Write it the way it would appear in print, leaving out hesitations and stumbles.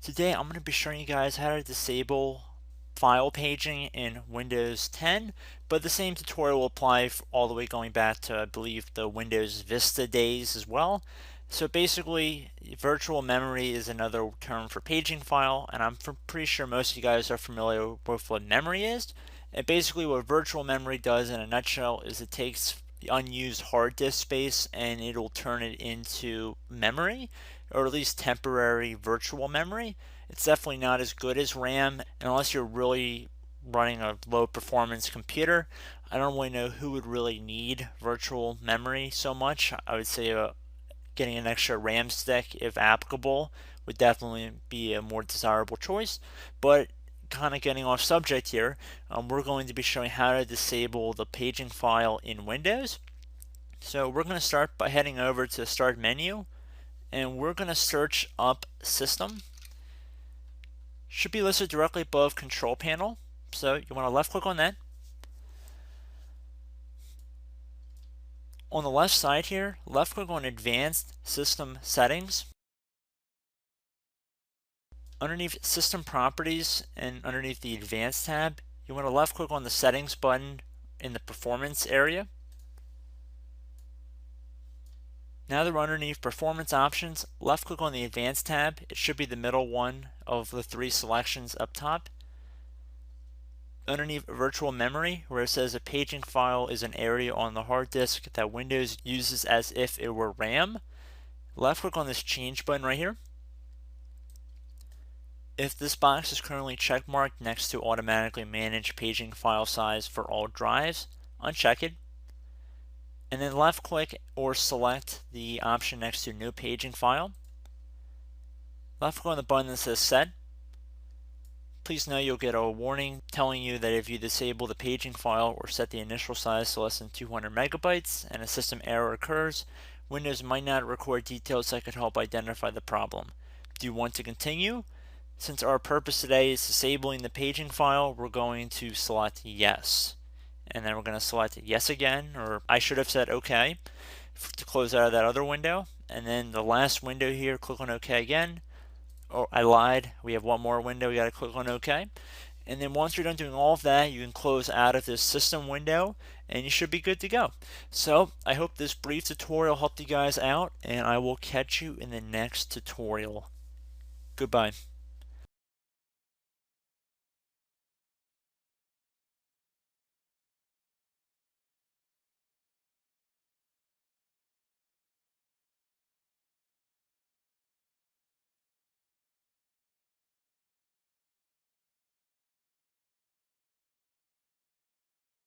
Today I'm going to be showing you guys how to disable file paging in Windows 10, but the same tutorial will apply all the way going back to, I believe, the Windows Vista days as well. So basically, virtual memory is another term for paging file, and I'm pretty sure most of you guys are familiar with what memory is. And basically what virtual memory does in a nutshell is it takes the unused hard disk space and it'll turn it into memory, or at least temporary virtual memory. It's definitely not as good as RAM, and unless you're really running a low performance computer, I don't really know who would really need virtual memory so much. I would say getting an extra RAM stick, if applicable, would definitely be a more desirable choice. But kind of getting off subject here, we're going to be showing how to disable the paging file in Windows. So we're going to start by heading over to the Start menu, and we're going to search up System. Should be listed directly above Control Panel. So you want to left click on that. On the left side here, left click on Advanced System Settings. Underneath System Properties and underneath the Advanced tab, you want to left click on the Settings button in the Performance area. Now that we're underneath Performance Options, left click on the Advanced tab. It should be the middle one of the three selections up top. Underneath Virtual Memory, where it says a paging file is an area on the hard disk that Windows uses as if it were RAM, left click on this Change button right here. If this box is currently checkmarked next to automatically manage paging file size for all drives, uncheck it. And then left click or select the option next to New Paging File. Left click on the button that says Set. Please know you'll get a warning telling you that if you disable the paging file or set the initial size to less than 200 megabytes and a system error occurs, Windows might not record details that could help identify the problem. Do you want to continue? Since our purpose today is disabling the paging file, we're going to select Yes. And then we're going to select Yes again, or I should have said OK to close out of that other window. And then the last window here, click on OK again. Oh, I lied. We have one more window. We got to click on OK. And then once you're done doing all of that, you can close out of this system window and you should be good to go. So I hope this brief tutorial helped you guys out, and I will catch you in the next tutorial. Goodbye.